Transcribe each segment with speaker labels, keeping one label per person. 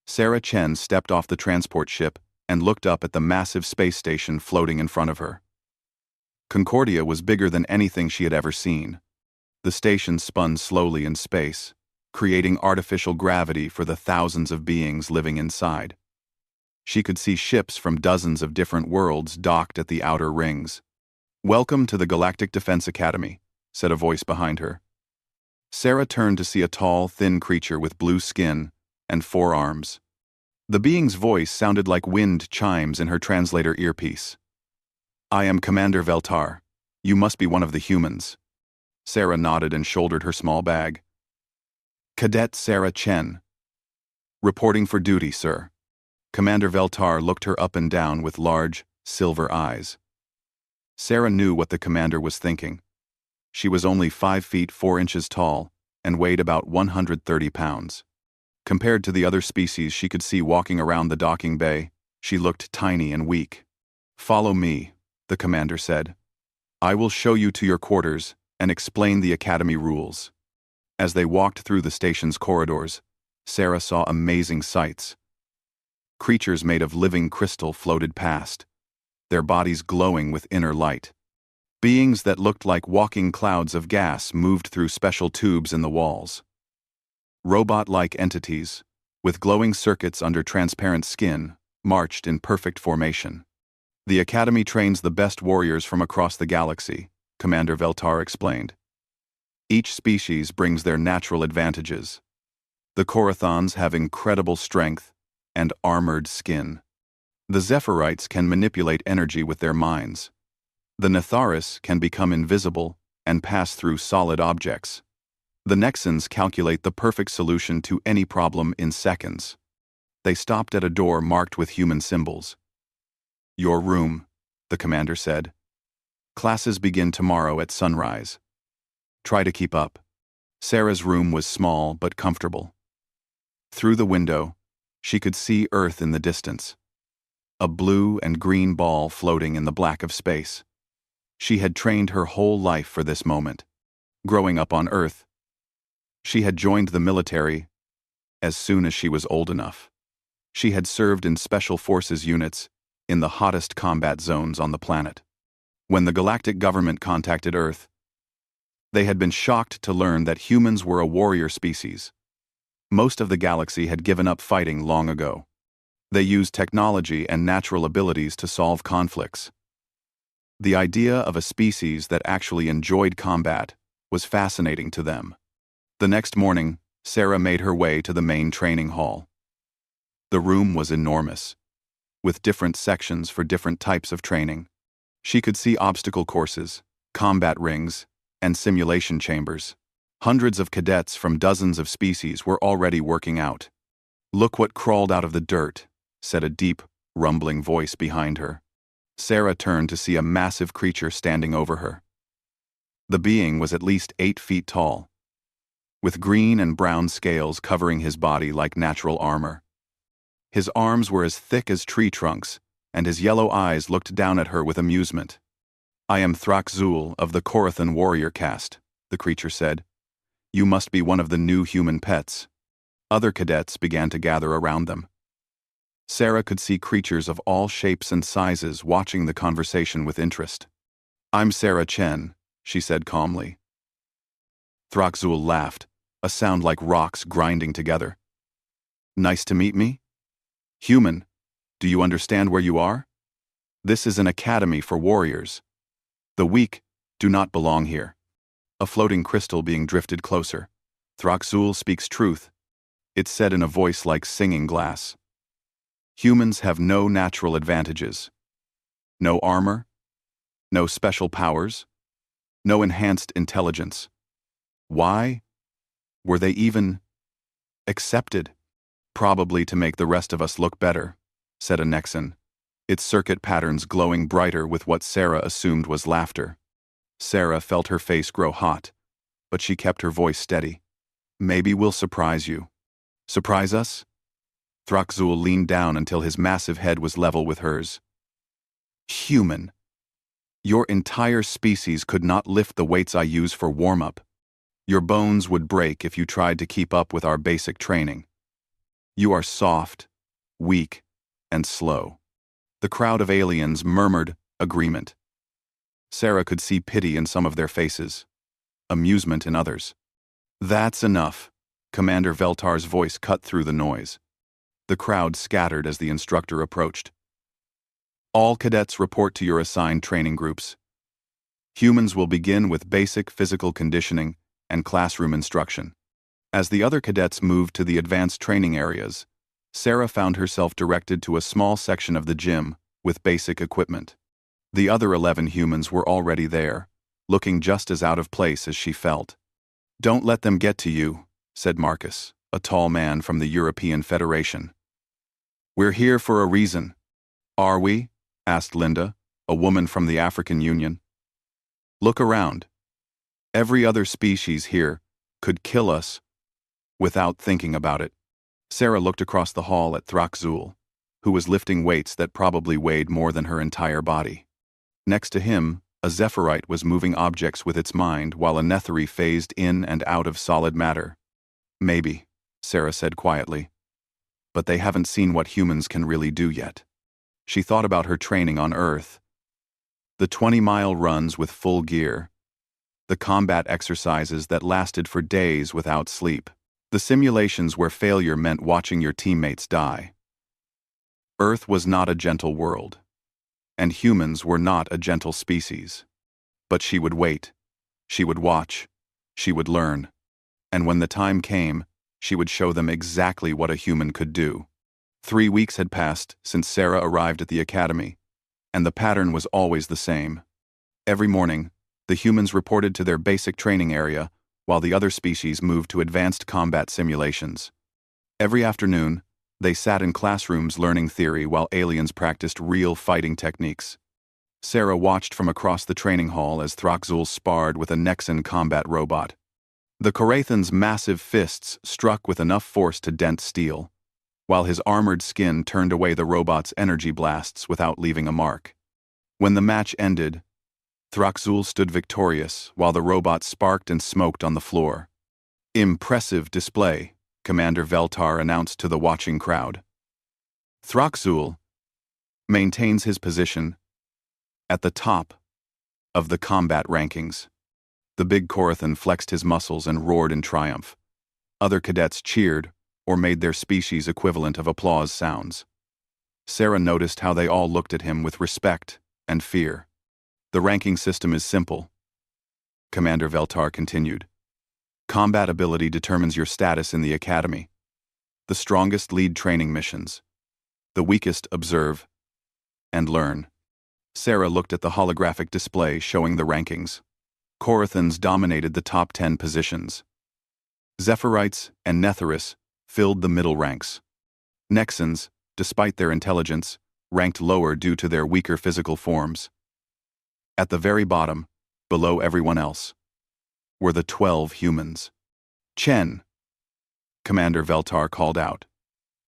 Speaker 1: Sarah Chen stepped off the transport ship and looked up at the massive space station floating in front of her. Concordia was bigger than anything she had ever seen. The station spun slowly in space, creating artificial gravity for the thousands of beings living inside. She could see ships from dozens of different worlds docked at the outer rings. "Welcome to the Galactic Defense Academy," said a voice behind her. Sarah turned to see a tall, thin creature with blue skin and 4 arms. The being's voice sounded like wind chimes in her translator earpiece. "I am Commander Veltar. You must be one of the humans." Sarah nodded and shouldered her small bag. "Cadet Sarah Chen." "Reporting for duty, sir." Commander Veltar looked her up and down with large, silver eyes. Sarah knew what the commander was thinking. She was only 5 feet 4 inches tall and weighed about 130 pounds. Compared to the other species she could see walking around the docking bay, she looked tiny and weak. "Follow me," the commander said. "I will show you to your quarters and explain the academy rules." As they walked through the station's corridors, Sarah saw amazing sights. Creatures made of living crystal floated past, their bodies glowing with inner light. Beings that looked like walking clouds of gas moved through special tubes in the walls. Robot-like entities, with glowing circuits under transparent skin, marched in perfect formation. "The Academy trains the best warriors from across the galaxy," Commander Veltar explained. "Each species brings their natural advantages. The Corathons have incredible strength and armored skin. The Zephyrite can manipulate energy with their minds. The Netharis can become invisible and pass through solid objects. The Nexans calculate the perfect solution to any problem in seconds." They stopped at a door marked with human symbols. "Your room," the commander said. "Classes begin tomorrow at sunrise. Try to keep up." Sarah's room was small but comfortable. Through the window, she could see Earth in the distance, a blue and green ball floating in the black of space. She had trained her whole life for this moment. Growing up on Earth, she had joined the military as soon as she was old enough. She had served in special forces units in the hottest combat zones on the planet. When the galactic government contacted Earth, they had been shocked to learn that humans were a warrior species. Most of the galaxy had given up fighting long ago. They used technology and natural abilities to solve conflicts. The idea of a species that actually enjoyed combat was fascinating to them. The next morning, Sarah made her way to the main training hall. The room was enormous, with different sections for different types of training. She could see obstacle courses, combat rings, and simulation chambers. Hundreds of cadets from dozens of species were already working out. "Look what crawled out of the dirt," said a deep, rumbling voice behind her. Sarah turned to see a massive creature standing over her. The being was at least 8 feet tall, with green and brown scales covering his body like natural armor. His arms were as thick as tree trunks, and his yellow eyes looked down at her with amusement. "I am Thraxzul of the Corathan warrior caste," the creature said. "You must be one of the new human pets." Other cadets began to gather around them. Sarah could see creatures of all shapes and sizes watching the conversation with interest. "I'm Sarah Chen," she said calmly. Thraxzul laughed, a sound like rocks grinding together. "Nice to meet me? Human, do you understand where you are? This is an academy for warriors. The weak do not belong here." A floating crystal being drifted closer. "Thraxzul speaks truth," it said in a voice like singing glass. "Humans have no natural advantages. No armor, no special powers, no enhanced intelligence. Why were they even accepted?" "Probably to make the rest of us look better," said a Nexan, its circuit patterns glowing brighter with what Sarah assumed was laughter. Sarah felt her face grow hot, but she kept her voice steady. "Maybe we'll surprise you." "Surprise us?" Thraxzul leaned down until his massive head was level with hers. "Human. Your entire species could not lift the weights I use for warm-up. Your bones would break if you tried to keep up with our basic training." You are soft, weak, and slow. The crowd of aliens murmured agreement. Sarah could see pity in some of their faces, amusement in others. That's enough. Commander Veltar's voice cut through the noise. The crowd scattered as the instructor approached. All cadets report to your assigned training groups. Humans will begin with basic physical conditioning and classroom instruction. As the other cadets moved to the advanced training areas, Sarah found herself directed to a small section of the gym with basic equipment. The other 11 humans were already there, looking just as out of place as she felt. Don't let them get to you, said Marcus, a tall man from the European Federation. We're here for a reason. Are we? Asked Linda, a woman from the African Union. Look around. Every other species here could kill us without thinking about it. Sarah looked across the hall at Thraxul, who was lifting weights that probably weighed more than her entire body. Next to him, a Zephyrite was moving objects with its mind while a Netheri phased in and out of solid matter. Maybe, Sarah said quietly. But they haven't seen what humans can really do yet. She thought about her training on Earth. The 20-mile runs with full gear. The combat exercises that lasted for days without sleep. The simulations where failure meant watching your teammates die. Earth was not a gentle world, and humans were not a gentle species. But she would wait, she would watch, she would learn, and when the time came, she would show them exactly what a human could do. 3 weeks had passed since Sarah arrived at the academy, and the pattern was always the same. Every morning, the humans reported to their basic training area, while the other species moved to advanced combat simulations. Every afternoon, they sat in classrooms learning theory while aliens practiced real fighting techniques. Sarah watched from across the training hall as Thraxul sparred with a Nexan combat robot. The Korathan's massive fists struck with enough force to dent steel, while his armored skin turned away the robot's energy blasts without leaving a mark. When the match ended, Thraxul stood victorious while the robot sparked and smoked on the floor. Impressive display, Commander Veltar announced to the watching crowd. Thraxul maintains his position at the top of the combat rankings. The big Korathan flexed his muscles and roared in triumph. Other cadets cheered or made their species equivalent of applause sounds. Sarah noticed how they all looked at him with respect and fear. The ranking system is simple, Commander Veltar continued. Combat ability determines your status in the academy. The strongest lead training missions. The weakest observe and learn. Sarah looked at the holographic display showing the rankings. Korathans dominated the top 10 positions. Zephyrites and Netheris filled the middle ranks. Nexans, despite their intelligence, ranked lower due to their weaker physical forms. At the very bottom, below everyone else, were the 12 humans. Chen, Commander Veltar called out.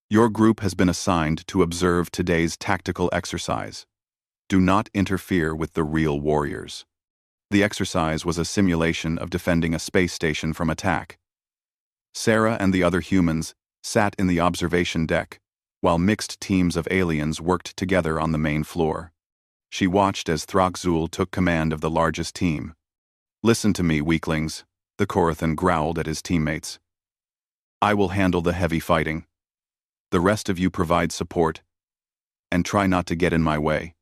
Speaker 1: Your group has been assigned to observe today's tactical exercise. Do not interfere with the real warriors. The exercise was a simulation of defending a space station from attack. Sarah and the other humans sat in the observation deck, while mixed teams of aliens worked together on the main floor. She watched as Thraxul took command of the largest team. Listen to me, weaklings, the Korathan growled at his teammates. I will handle the heavy fighting. The rest of you provide support, and try not to get in my way.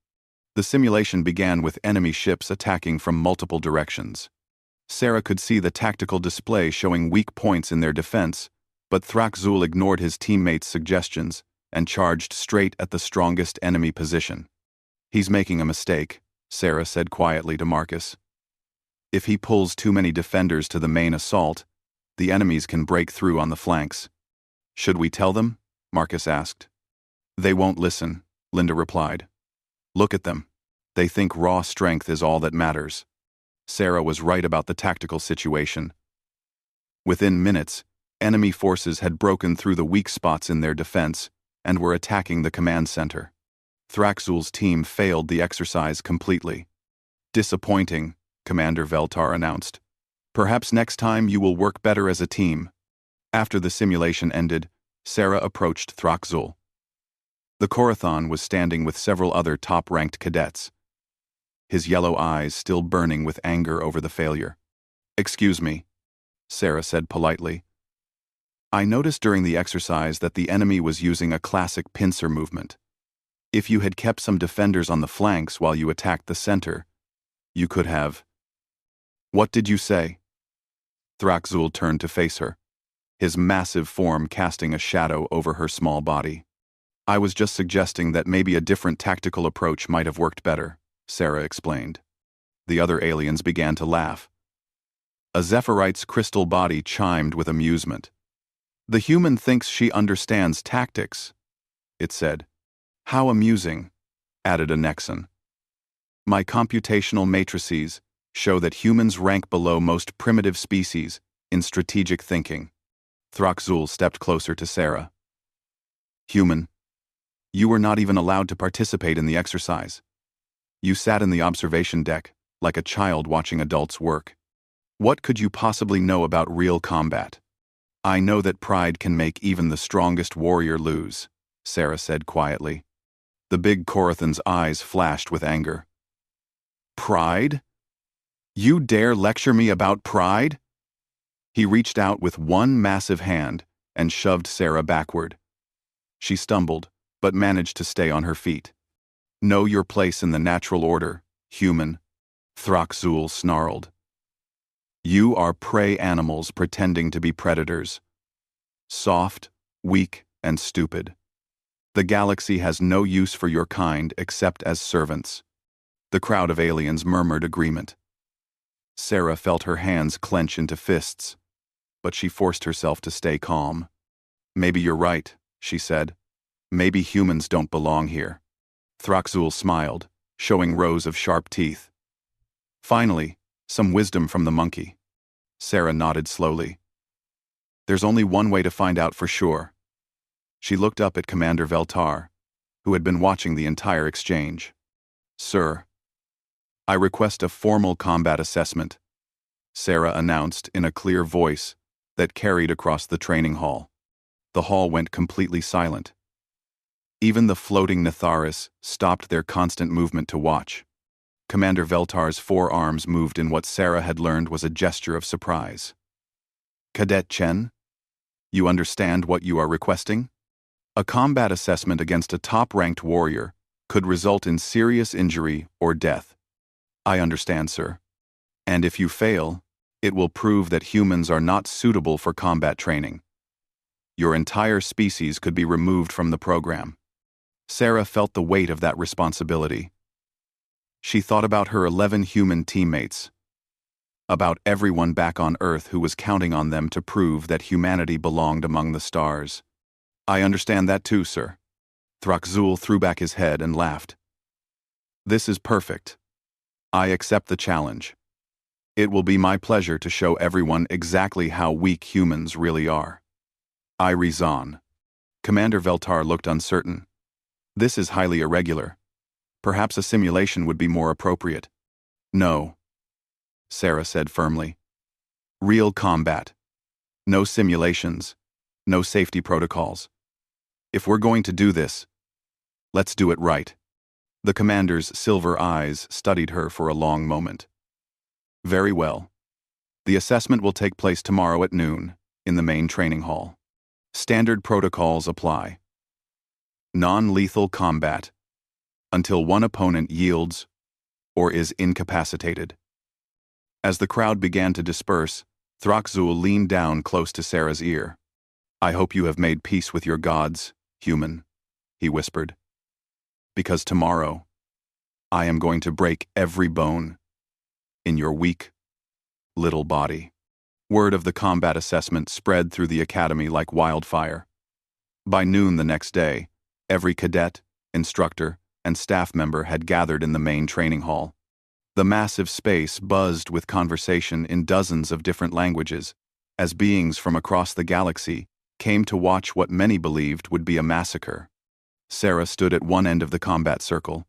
Speaker 1: The simulation began with enemy ships attacking from multiple directions. Sarah could see the tactical display showing weak points in their defense, but Thraxul ignored his teammates' suggestions and charged straight at the strongest enemy position. He's making a mistake, Sarah said quietly to Marcus. If he pulls too many defenders to the main assault, the enemies can break through on the flanks. Should we tell them? Marcus asked. They won't listen, Linda replied. Look at them. They think raw strength is all that matters. Sarah was right about the tactical situation. Within minutes, enemy forces had broken through the weak spots in their defense and were attacking the command center. Thraxul's team failed the exercise completely. Disappointing, Commander Veltar announced. Perhaps next time you will work better as a team. After the simulation ended, Sarah approached Throxzul. The Korathon was standing with several other top-ranked cadets, his yellow eyes still burning with anger over the failure. "Excuse me," Sarah said politely. "I noticed during the exercise that the enemy was using a classic pincer movement. If you had kept some defenders on the flanks while you attacked the center, you could have—" "What did you say?" Throxzul turned to face her, his massive form casting a shadow over her small body. "I was just suggesting that maybe a different tactical approach might have worked better," Sarah explained. The other aliens began to laugh. A Zephyrite's crystal body chimed with amusement. "The human thinks she understands tactics," it said. "How amusing," added a Nexon. "My computational matrices show that humans rank below most primitive species in strategic thinking." Throxzul stepped closer to Sarah. "Human, you were not even allowed to participate in the exercise. You sat in the observation deck, like a child watching adults work. What could you possibly know about real combat?" "I know that pride can make even the strongest warrior lose," Sarah said quietly. The big Korathon's eyes flashed with anger. "Pride? You dare lecture me about pride?" He reached out with one massive hand and shoved Sarah backward. She stumbled, but managed to stay on her feet. "Know your place in the natural order, human," Throxzul snarled. "You are prey animals pretending to be predators. Soft, weak, and stupid. The galaxy has no use for your kind except as servants." The crowd of aliens murmured agreement. Sarah felt her hands clench into fists, but she forced herself to stay calm. "Maybe you're right," she said. "Maybe humans don't belong here." Throxzul smiled, showing rows of sharp teeth. "Finally, some wisdom from the monkey." Sarah nodded slowly. "There's only one way to find out for sure." She looked up at Commander Veltar, who had been watching the entire exchange. "Sir, I request a formal combat assessment," Sarah announced in a clear voice that carried across the training hall. The hall went completely silent. Even the floating Netharis stopped their constant movement to watch. Commander Veltar's forearms moved in what Sarah had learned was a gesture of surprise. "Cadet Chen, you understand what you are requesting? A combat assessment against a top-ranked warrior could result in serious injury or death." "I understand, sir. And if you fail, it will prove that humans are not suitable for combat training. Your entire species could be removed from the program." Sarah felt the weight of that responsibility. She thought about her 11 human teammates, about everyone back on Earth who was counting on them to prove that humanity belonged among the stars. "I understand that too, sir." Throxzul threw back his head and laughed. "This is perfect. I accept the challenge. It will be my pleasure to show everyone exactly how weak humans really are. I resign." Commander Veltar looked uncertain. "This is highly irregular. Perhaps a simulation would be more appropriate." "No," Sarah said firmly. "Real combat. No simulations. No safety protocols. If we're going to do this, let's do it right." The commander's silver eyes studied her for a long moment. "Very well. The assessment will take place tomorrow at noon in the main training hall. Standard protocols apply. Non-lethal combat until one opponent yields or is incapacitated." As the crowd began to disperse, Throxzul leaned down close to Sarah's ear. "I hope you have made peace with your gods, human," he whispered. "Because tomorrow, I am going to break every bone in your weak, little body." Word of the combat assessment spread through the academy like wildfire. By noon the next day, every cadet, instructor, and staff member had gathered in the main training hall. The massive space buzzed with conversation in dozens of different languages, as beings from across the galaxy came to watch what many believed would be a massacre. Sarah stood at one end of the combat circle,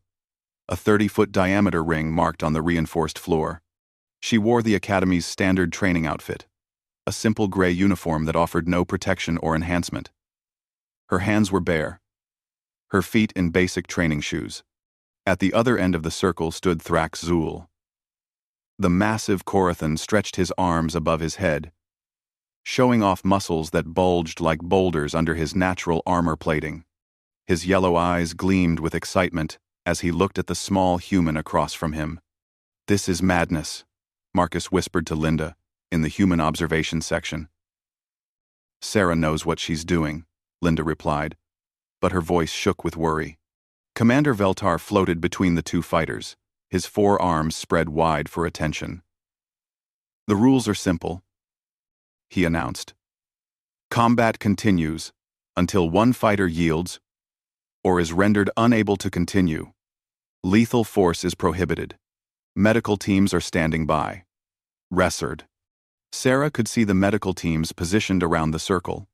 Speaker 1: a 30-foot diameter ring marked on the reinforced floor. She wore the Academy's standard training outfit, a simple gray uniform that offered no protection or enhancement. Her hands were bare, her feet in basic training shoes. At the other end of the circle stood Thrak-Zul. The massive Korathan stretched his arms above his head, showing off muscles that bulged like boulders under his natural armor plating. His yellow eyes gleamed with excitement as he looked at the small human across from him. "This is madness," Marcus whispered to Linda in the human observation section. "Sarah knows what she's doing," Linda replied, but her voice shook with worry. Commander Veltar floated between the two fighters, his forearms spread wide for attention. "The rules are simple," he announced. "Combat continues until one fighter yields or is rendered unable to continue. Lethal force is prohibited. Medical teams are standing by. Resard." Sarah could see the medical teams positioned around the circle.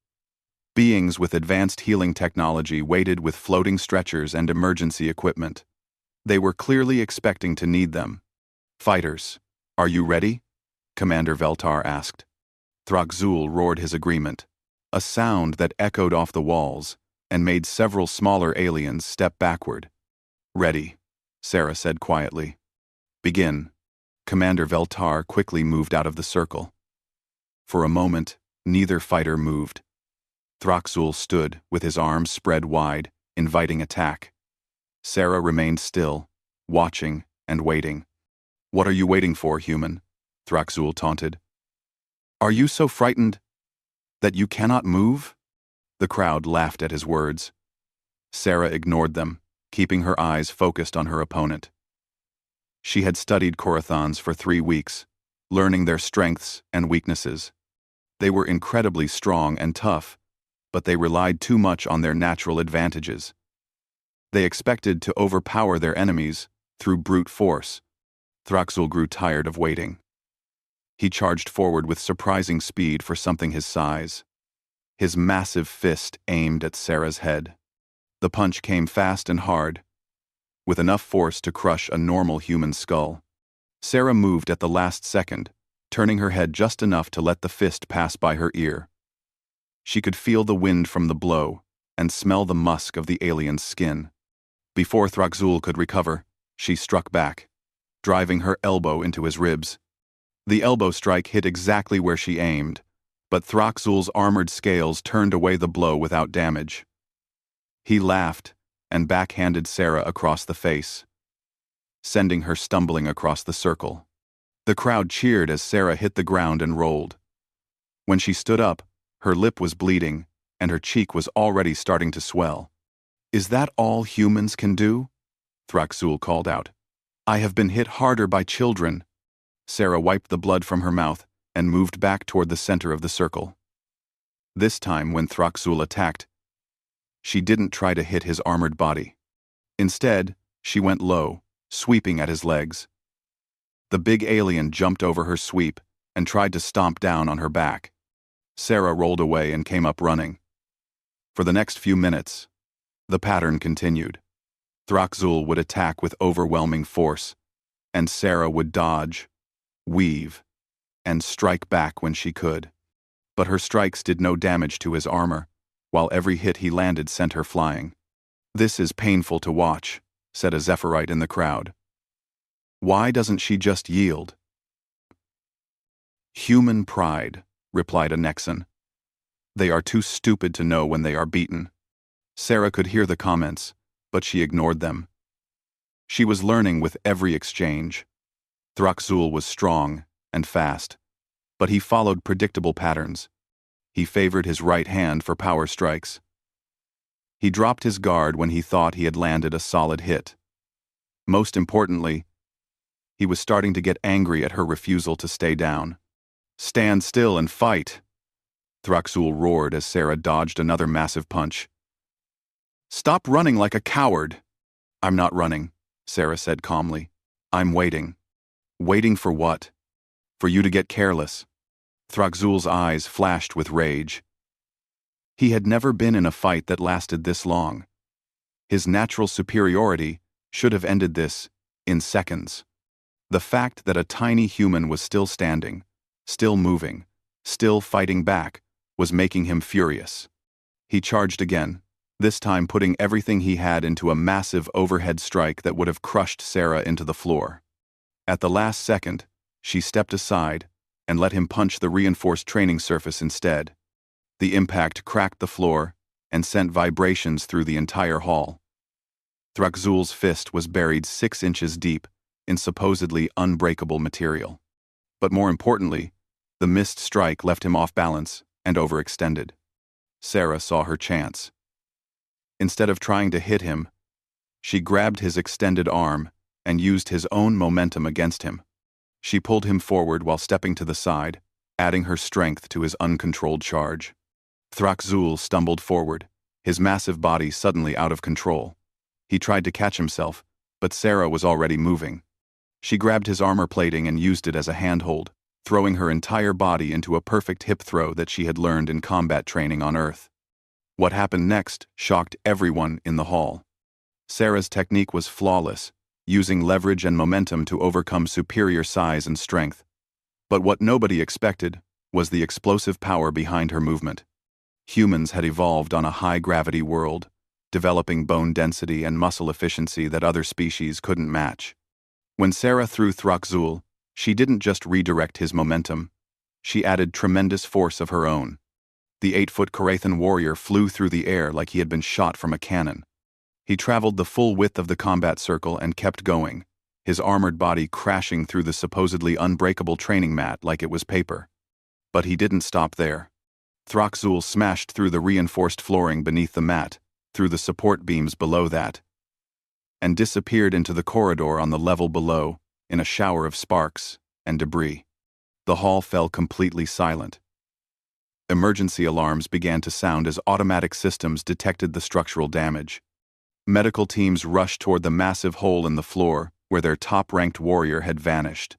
Speaker 1: Beings with advanced healing technology waited with floating stretchers and emergency equipment. They were clearly expecting to need them. "Fighters, are you ready?" Commander Veltar asked. Thrak-Zul roared his agreement, a sound that echoed off the walls and made several smaller aliens step backward. "Ready," Sarah said quietly. "Begin." Commander Veltar quickly moved out of the circle. For a moment, neither fighter moved. Thrak-Zul stood with his arms spread wide, inviting attack. Sarah remained still, watching and waiting. "What are you waiting for, human?" Thrak-Zul taunted. "Are you so frightened that you cannot move?" The crowd laughed at his words. Sarah ignored them, keeping her eyes focused on her opponent. She had studied Korathans for 3 weeks, learning their strengths and weaknesses. They were incredibly strong and tough, but they relied too much on their natural advantages. They expected to overpower their enemies through brute force. Thrak-Zul grew tired of waiting. He charged forward with surprising speed for something his size. His massive fist aimed at Sarah's head. The punch came fast and hard, with enough force to crush a normal human skull. Sarah moved at the last second, turning her head just enough to let the fist pass by her ear. She could feel the wind from the blow and smell the musk of the alien's skin. Before Thrak-Zul could recover, she struck back, driving her elbow into his ribs. The elbow strike hit exactly where she aimed, but Thrak-Zul's armored scales turned away the blow without damage. He laughed and backhanded Sarah across the face, sending her stumbling across the circle. The crowd cheered as Sarah hit the ground and rolled. When she stood up, her lip was bleeding, and her cheek was already starting to swell. "Is that all humans can do?" Thrak-Zul called out. "I have been hit harder by children." Sarah wiped the blood from her mouth and moved back toward the center of the circle. This time, when Thrak-Zul attacked, she didn't try to hit his armored body. Instead, she went low, sweeping at his legs. The big alien jumped over her sweep and tried to stomp down on her back. Sarah rolled away and came up running. For the next few minutes, the pattern continued. Thrak-Zul would attack with overwhelming force, and Sarah would dodge, weave, and strike back when she could. But her strikes did no damage to his armor, while every hit he landed sent her flying. "This is painful to watch," said a Zephyrite in the crowd. "Why doesn't she just yield?" "Human pride," replied a Nexan. "They are too stupid to know when they are beaten." Sarah could hear the comments, but she ignored them. She was learning with every exchange. Thrak-Zul was strong and fast, but he followed predictable patterns. He favored his right hand for power strikes. He dropped his guard when he thought he had landed a solid hit. Most importantly, he was starting to get angry at her refusal to stay down. "Stand still and fight," Thrak-Zul roared as Sarah dodged another massive punch. "Stop running like a coward." "I'm not running," Sarah said calmly. "I'm waiting." "Waiting for what?" "For you to get careless." Thrak-Zul's eyes flashed with rage. He had never been in a fight that lasted this long. His natural superiority should have ended this in seconds. The fact that a tiny human was still standing, still moving, still fighting back, was making him furious. He charged again, this time putting everything he had into a massive overhead strike that would have crushed Sarah into the floor. At the last second, she stepped aside and let him punch the reinforced training surface instead. The impact cracked the floor and sent vibrations through the entire hall. Thraxul's fist was buried 6 inches deep in supposedly unbreakable material. But more importantly, the missed strike left him off balance and overextended. Sarah saw her chance. Instead of trying to hit him, she grabbed his extended arm and used his own momentum against him. She pulled him forward while stepping to the side, adding her strength to his uncontrolled charge. Thraxul stumbled forward, his massive body suddenly out of control. He tried to catch himself, but Sarah was already moving. She grabbed his armor plating and used it as a handhold, throwing her entire body into a perfect hip throw that she had learned in combat training on Earth. What happened next shocked everyone in the hall. Sarah's technique was flawless, using leverage and momentum to overcome superior size and strength. But what nobody expected was the explosive power behind her movement. Humans had evolved on a high-gravity world, developing bone density and muscle efficiency that other species couldn't match. When Sarah threw Thraxul, she didn't just redirect his momentum. She added tremendous force of her own. The 8-foot Karathan warrior flew through the air like he had been shot from a cannon. He traveled the full width of the combat circle and kept going, his armored body crashing through the supposedly unbreakable training mat like it was paper. But he didn't stop there. Thraxul smashed through the reinforced flooring beneath the mat, through the support beams below that, and disappeared into the corridor on the level below, in a shower of sparks and debris. The hall fell completely silent. Emergency alarms began to sound as automatic systems detected the structural damage. Medical teams rushed toward the massive hole in the floor where their top-ranked warrior had vanished.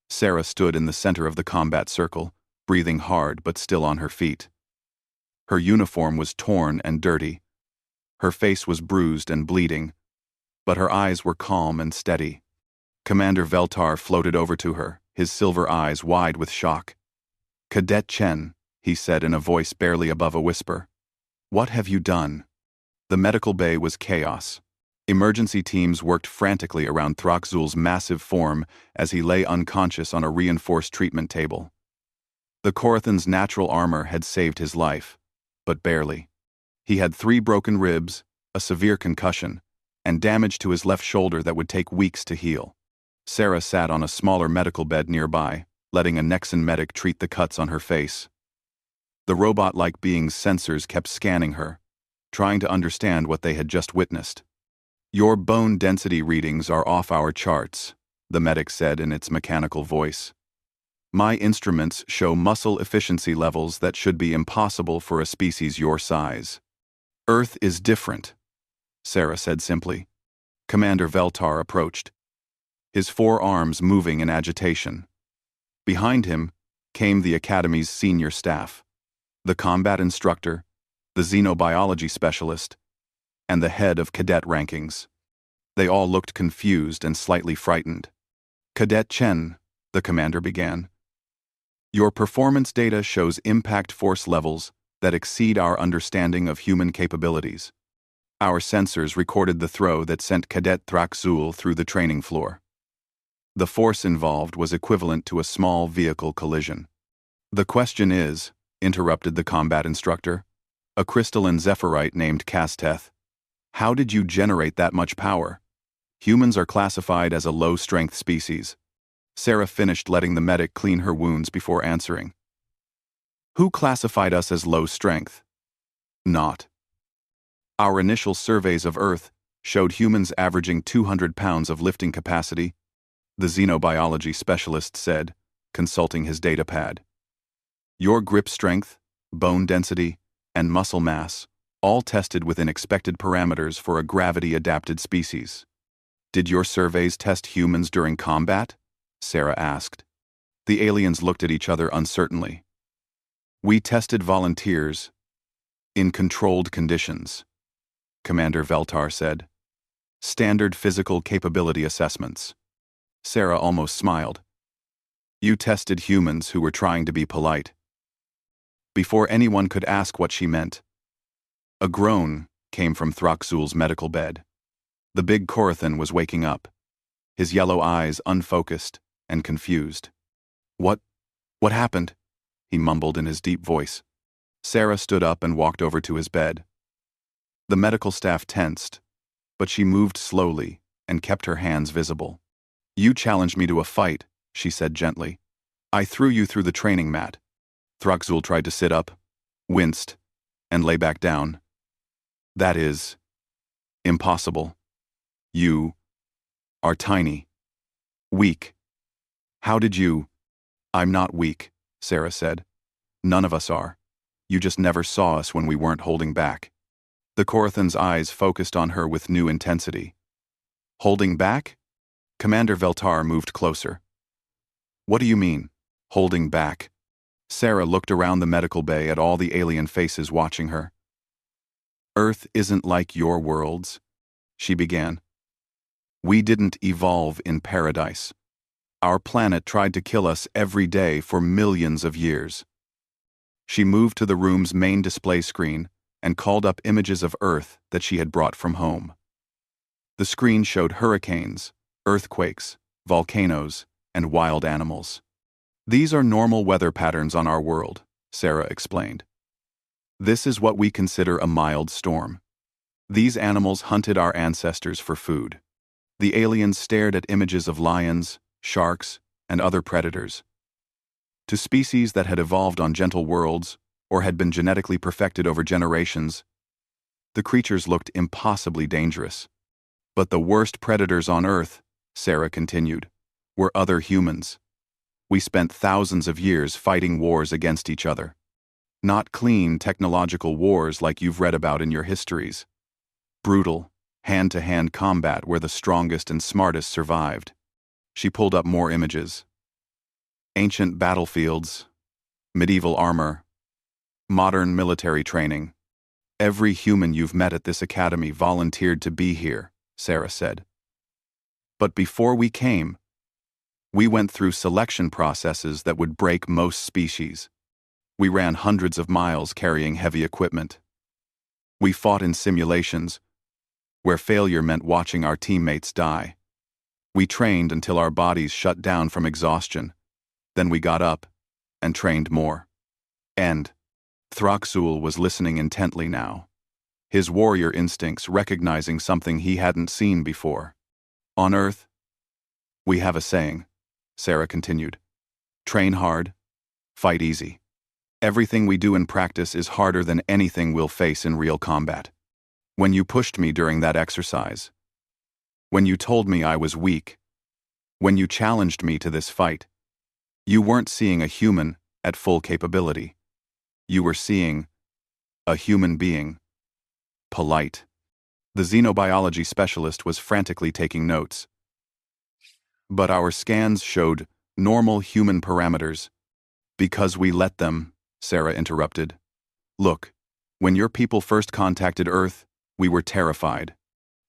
Speaker 1: Sarah stood in the center of the combat circle, breathing hard but still on her feet. Her uniform was torn and dirty. Her face was bruised and bleeding, but her eyes were calm and steady. Commander Veltar floated over to her, his silver eyes wide with shock. "Cadet Chen," he said in a voice barely above a whisper. "What have you done?" The medical bay was chaos. Emergency teams worked frantically around Thraxul's massive form as he lay unconscious on a reinforced treatment table. The Korathan's natural armor had saved his life, but barely. He had 3 broken ribs, a severe concussion, and damage to his left shoulder that would take weeks to heal. Sarah sat on a smaller medical bed nearby, letting a Nexan medic treat the cuts on her face. The robot-like being's sensors kept scanning her, trying to understand what they had just witnessed. "Your bone density readings are off our charts," the medic said in its mechanical voice. "My instruments show muscle efficiency levels that should be impossible for a species your size." "Earth is different," Sarah said simply. Commander Veltar approached, his 4 arms moving in agitation. Behind him came the Academy's senior staff, the combat instructor, the xenobiology specialist, and the head of cadet rankings. They all looked confused and slightly frightened. "Cadet Chen," the commander began, "your performance data shows impact force levels that exceed our understanding of human capabilities. Our sensors recorded the throw that sent Cadet Thraxul through the training floor. The force involved was equivalent to a small vehicle collision." "The question is," interrupted the combat instructor, a crystalline zephyrite named Kasteth, "how did you generate that much power? Humans are classified as a low-strength species." Sarah finished letting the medic clean her wounds before answering. "Who classified us as low strength?" "Not. Our initial surveys of Earth showed humans averaging 200 pounds of lifting capacity," the xenobiology specialist said, consulting his datapad. "Your grip strength, bone density, and muscle mass, all tested within expected parameters for a gravity-adapted species." "Did your surveys test humans during combat?" Sarah asked. The aliens looked at each other uncertainly. "We tested volunteers in controlled conditions," Commander Veltar said. "Standard physical capability assessments." Sarah almost smiled. "You tested humans who were trying to be polite." Before anyone could ask what she meant, a groan came from Throxul's medical bed. The big Korathan was waking up, his yellow eyes unfocused and confused. What happened?" he mumbled in his deep voice. Sarah stood up and walked over to his bed. The medical staff tensed, but she moved slowly and kept her hands visible. "You challenged me to a fight," she said gently. "I threw you through the training mat." Throxul tried to sit up, winced, and lay back down. "That is impossible. You are tiny. Weak. How did you—" "I'm not weak," Sarah said. "None of us are. You just never saw us when we weren't holding back." The Korathan's eyes focused on her with new intensity. "Holding back?" Commander Veltar moved closer. "What do you mean, holding back?" Sarah looked around the medical bay at all the alien faces watching her. "Earth isn't like your worlds," she began. "We didn't evolve in paradise. Our planet tried to kill us every day for millions of years." She moved to the room's main display screen and called up images of Earth that she had brought from home. The screen showed hurricanes, earthquakes, volcanoes, and wild animals. "These are normal weather patterns on our world," Sarah explained. "This is what we consider a mild storm. These animals hunted our ancestors for food." The aliens stared at images of lions, sharks, and other predators. To species that had evolved on gentle worlds, or had been genetically perfected over generations, the creatures looked impossibly dangerous. But the worst predators on Earth, Sarah continued, were other humans. We spent thousands of years fighting wars against each other. Not clean technological wars like you've read about in your histories. Brutal, hand-to-hand combat where the strongest and smartest survived. She pulled up more images. Ancient battlefields, medieval armor, modern military training. "Every human you've met at this academy volunteered to be here," Sarah said. "But before we came, we went through selection processes that would break most species. We ran hundreds of miles carrying heavy equipment. We fought in simulations, where failure meant watching our teammates die. We trained until our bodies shut down from exhaustion. Then we got up and trained more. And Throxul was listening intently now, his warrior instincts recognizing something he hadn't seen before. On Earth, we have a saying," Sarah continued. "Train hard, fight easy. Everything we do in practice is harder than anything we'll face in real combat. When you pushed me during that exercise, when you told me I was weak, when you challenged me to this fight, you weren't seeing a human at full capability. You were seeing a human being. Polite." The xenobiology specialist was frantically taking notes. "But our scans showed normal human parameters." "Because we let them," Sarah interrupted. "Look, when your people first contacted Earth, we were terrified.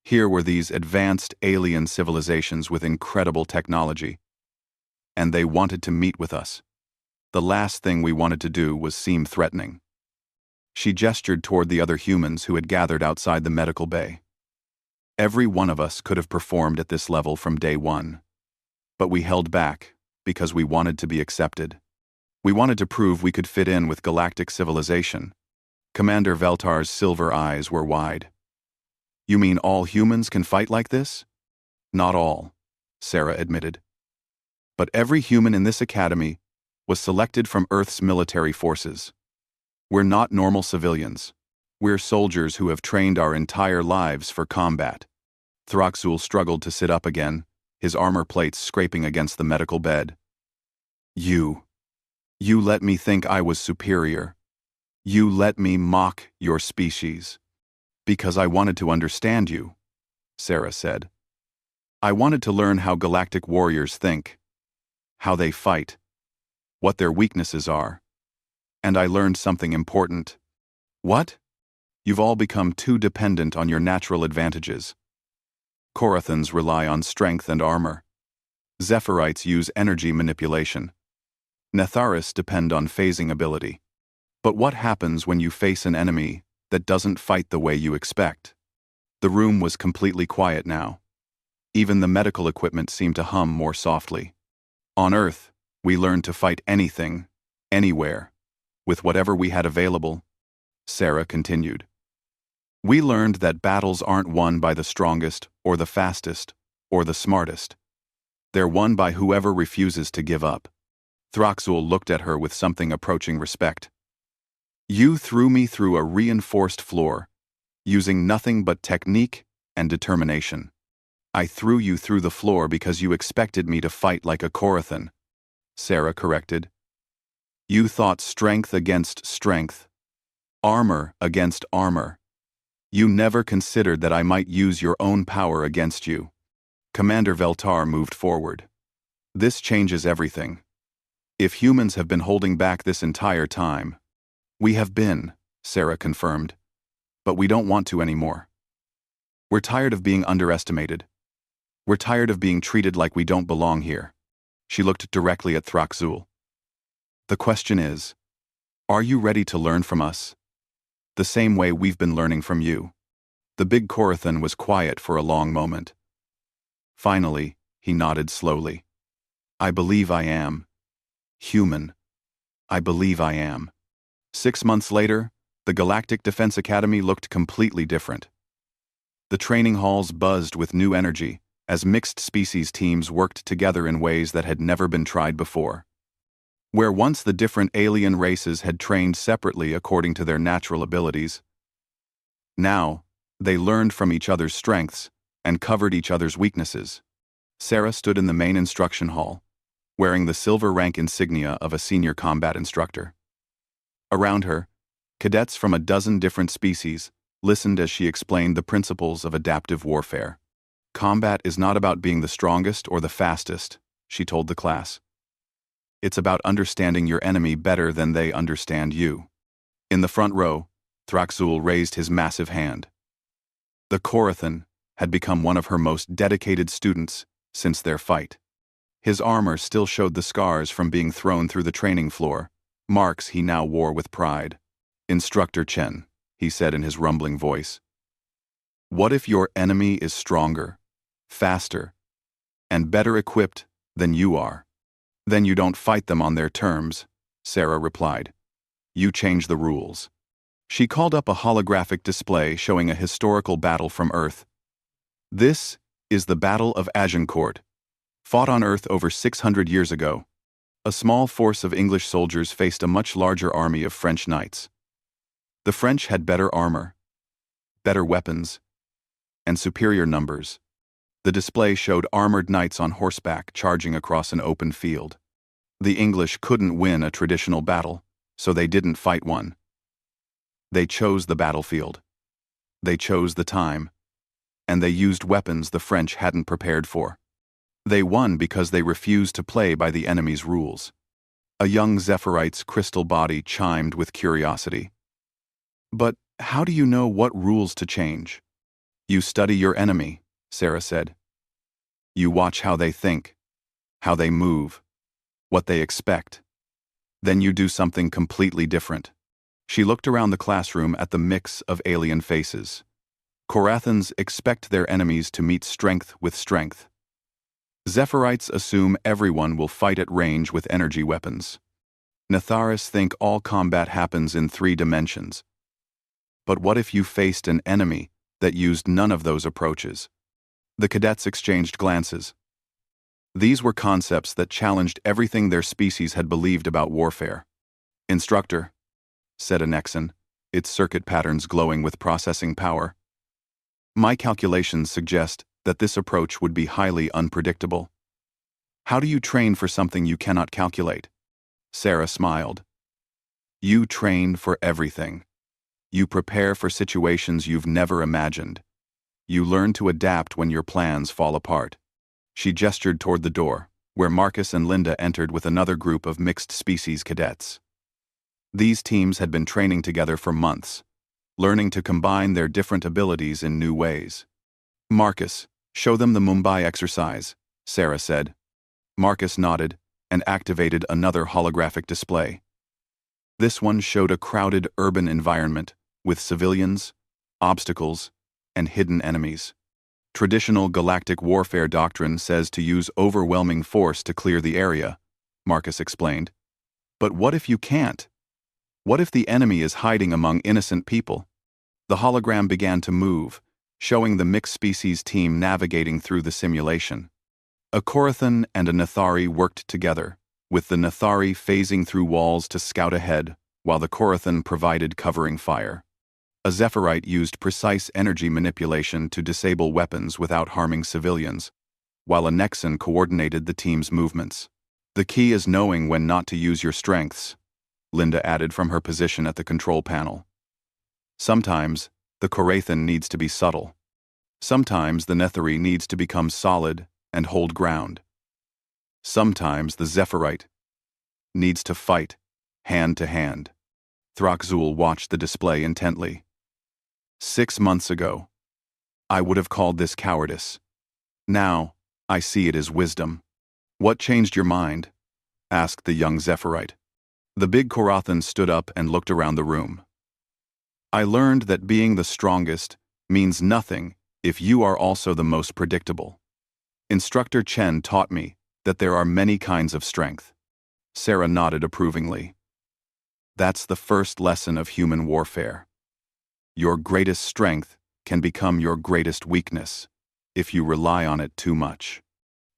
Speaker 1: Here were these advanced alien civilizations with incredible technology. And they wanted to meet with us. The last thing we wanted to do was seem threatening." She gestured toward the other humans who had gathered outside the medical bay. "Every one of us could have performed at this level from day one. But we held back because we wanted to be accepted. We wanted to prove we could fit in with galactic civilization." Commander Veltar's silver eyes were wide. "You mean all humans can fight like this?" "Not all," Sarah admitted. "But every human in this academy was selected from Earth's military forces. We're not normal civilians. We're soldiers who have trained our entire lives for combat." Throxul struggled to sit up again, his armor plates scraping against the medical bed. You let me think I was superior. You let me mock your species. Because I wanted to understand you," Sarah said. "I wanted to learn how galactic warriors think, how they fight, what their weaknesses are. And I learned something important." "What?" "You've all become too dependent on your natural advantages. Korathans rely on strength and armor. Zephyrite use energy manipulation. Netharis depend on phasing ability. But what happens when you face an enemy that doesn't fight the way you expect. The room was completely quiet now. Even the medical equipment seemed to hum more softly. On Earth, we learned to fight anything, anywhere, with whatever we had available, Sarah continued. We learned that battles aren't won by the strongest, or the fastest, or the smartest. They're won by whoever refuses to give up. Throxul looked at her with something approaching respect. You threw me through a reinforced floor, using nothing but technique and determination. I threw you through the floor because you expected me to fight like a Korathan, Sarah corrected. You thought strength against strength, armor against armor. You never considered that I might use your own power against you. Commander Veltar moved forward. This changes everything. If humans have been holding back this entire time, we have been, Sarah confirmed, but we don't want to anymore. We're tired of being underestimated. We're tired of being treated like we don't belong here. She looked directly at Throxul. The question is, are you ready to learn from us? The same way we've been learning from you. The big Korathan was quiet for a long moment. Finally, he nodded slowly. I believe I am. Human. I believe I am. 6 months later, the Galactic Defense Academy looked completely different. The training halls buzzed with new energy as mixed species teams worked together in ways that had never been tried before. Where once the different alien races had trained separately according to their natural abilities, now they learned from each other's strengths and covered each other's weaknesses. Sarah stood in the main instruction hall, wearing the silver rank insignia of a senior combat instructor. Around her, cadets from a dozen different species listened as she explained the principles of adaptive warfare. Combat is not about being the strongest or the fastest, she told the class. It's about understanding your enemy better than they understand you. In the front row, Throxul raised his massive hand. The Korathan had become one of her most dedicated students since their fight. His armor still showed the scars from being thrown through the training floor, marks he now wore with pride. Instructor Chen, he said in his rumbling voice. What if your enemy is stronger, faster, and better equipped than you are? Then you don't fight them on their terms, Sarah replied. You change the rules. She called up a holographic display showing a historical battle from Earth. This is the Battle of Agincourt, fought on Earth over 600 years ago. A small force of English soldiers faced a much larger army of French knights. The French had better armor, better weapons, and superior numbers. The display showed armored knights on horseback charging across an open field. The English couldn't win a traditional battle, so they didn't fight one. They chose the battlefield. They chose the time. And they used weapons the French hadn't prepared for. They won because they refused to play by the enemy's rules. A young Zephyrite's crystal body chimed with curiosity. But how do you know what rules to change? You study your enemy, Sarah said. You watch how they think, how they move, what they expect. Then you do something completely different. She looked around the classroom at the mix of alien faces. Korathans expect their enemies to meet strength with strength. Zephyrites assume everyone will fight at range with energy weapons. Natharis think all combat happens in 3 dimensions. But what if you faced an enemy that used none of those approaches? The cadets exchanged glances. These were concepts that challenged everything their species had believed about warfare. Instructor, said a Nexan, its circuit patterns glowing with processing power. My calculations suggest that this approach would be highly unpredictable. How do you train for something you cannot calculate? Sarah smiled. You train for everything. You prepare for situations you've never imagined. You learn to adapt when your plans fall apart. She gestured toward the door, where Marcus and Linda entered with another group of mixed-species cadets. These teams had been training together for months, learning to combine their different abilities in new ways. Marcus, show them the Mumbai exercise, Sarah said. Marcus nodded and activated another holographic display. This one showed a crowded urban environment with civilians, obstacles, and hidden enemies. Traditional galactic warfare doctrine says to use overwhelming force to clear the area, Marcus explained. But what if you can't? What if the enemy is hiding among innocent people? The hologram began to move, showing the mixed species team navigating through the simulation. A Korathan and a Nathari worked together, with the Nathari phasing through walls to scout ahead, while the Korathan provided covering fire. A Zephyrite used precise energy manipulation to disable weapons without harming civilians, while a Nexan coordinated the team's movements. The key is knowing when not to use your strengths, Linda added from her position at the control panel. Sometimes, the Korathan needs to be subtle. Sometimes the Nethari needs to become solid and hold ground. Sometimes the Zephyrite needs to fight, hand to hand. Throxul watched the display intently. 6 months ago, I would have called this cowardice. Now, I see it as wisdom. What changed your mind? Asked the young Zephyrite. The big Korathan stood up and looked around the room. I learned that being the strongest means nothing if you are also the most predictable. Instructor Chen taught me that there are many kinds of strength. Sarah nodded approvingly. That's the first lesson of human warfare. Your greatest strength can become your greatest weakness if you rely on it too much.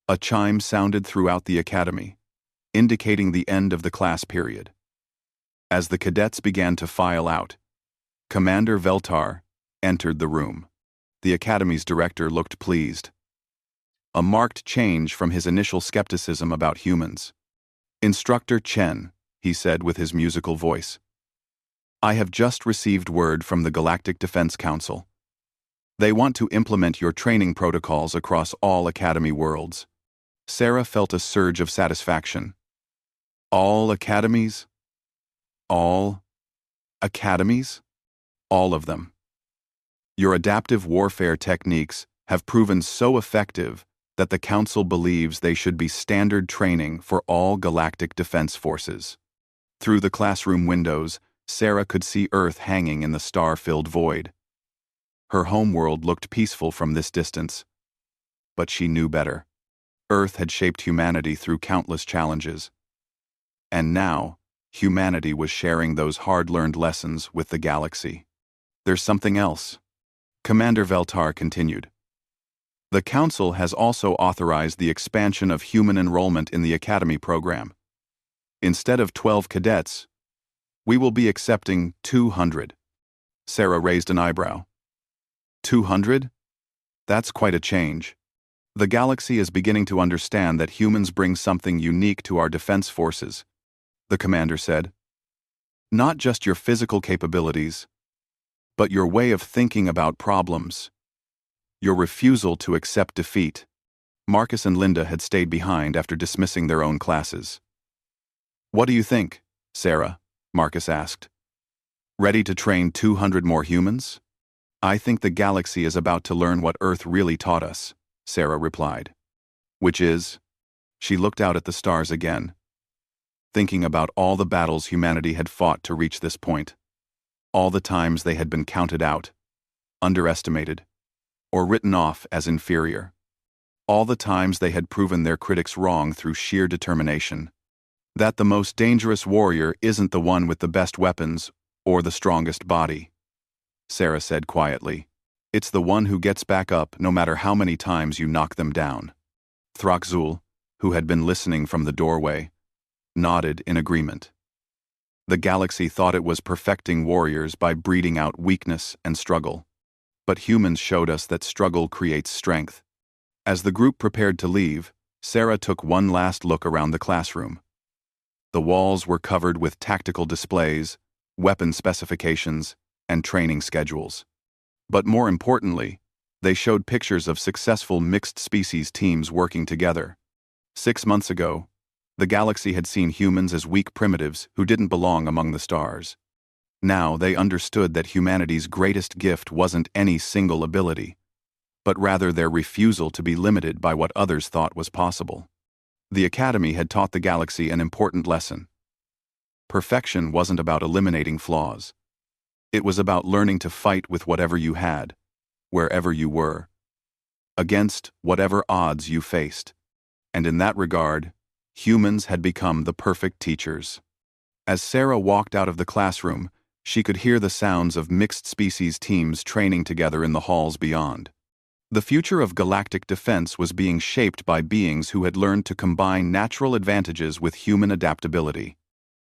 Speaker 1: A chime sounded throughout the academy, indicating the end of the class period. As the cadets began to file out, Commander Veltar entered the room. The academy's director looked pleased. A marked change from his initial skepticism about humans. Instructor Chen, he said with his musical voice. I have just received word from the Galactic Defense Council. They want to implement your training protocols across all academy worlds. Sarah felt a surge of satisfaction. All academies? All academies? All of them. Your adaptive warfare techniques have proven so effective that the Council believes they should be standard training for all galactic defense forces. Through the classroom windows, Sarah could see Earth hanging in the star-filled void. Her homeworld looked peaceful from this distance. But she knew better. Earth had shaped humanity through countless challenges. And now, humanity was sharing those hard-learned lessons with the galaxy. There's something else. Commander Veltar continued. The Council has also authorized the expansion of human enrollment in the Academy program. Instead of 12 cadets, we will be accepting 200. Sarah raised an eyebrow. 200? That's quite a change. The galaxy is beginning to understand that humans bring something unique to our defense forces, the commander said. Not just your physical capabilities, but your way of thinking about problems. Your refusal to accept defeat. Marcus and Linda had stayed behind after dismissing their own classes. What do you think, Sarah? Marcus asked. Ready to train 200 more humans? I think the galaxy is about to learn what Earth really taught us, Sarah replied. Which is? She looked out at the stars again, thinking about all the battles humanity had fought to reach this point. All the times they had been counted out, underestimated, or written off as inferior. All the times they had proven their critics wrong through sheer determination. That the most dangerous warrior isn't the one with the best weapons or the strongest body, Sarah said quietly. It's the one who gets back up no matter how many times you knock them down. Throxul, who had been listening from the doorway, nodded in agreement. The galaxy thought it was perfecting warriors by breeding out weakness and struggle. But humans showed us that struggle creates strength. As the group prepared to leave, Sarah took one last look around the classroom. The walls were covered with tactical displays, weapon specifications, and training schedules. But more importantly, they showed pictures of successful mixed-species teams working together. 6 months ago, the galaxy had seen humans as weak primitives who didn't belong among the stars. Now they understood that humanity's greatest gift wasn't any single ability, but rather their refusal to be limited by what others thought was possible. The Academy had taught the galaxy an important lesson. Perfection wasn't about eliminating flaws. It was about learning to fight with whatever you had, wherever you were, against whatever odds you faced. And in that regard, humans had become the perfect teachers. As Sarah walked out of the classroom, she could hear the sounds of mixed-species teams training together in the halls beyond. The future of galactic defense was being shaped by beings who had learned to combine natural advantages with human adaptability.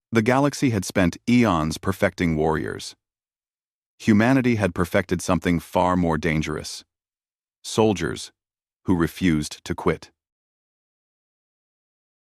Speaker 1: The galaxy had spent eons perfecting warriors. Humanity had perfected something far more dangerous: soldiers who refused to quit.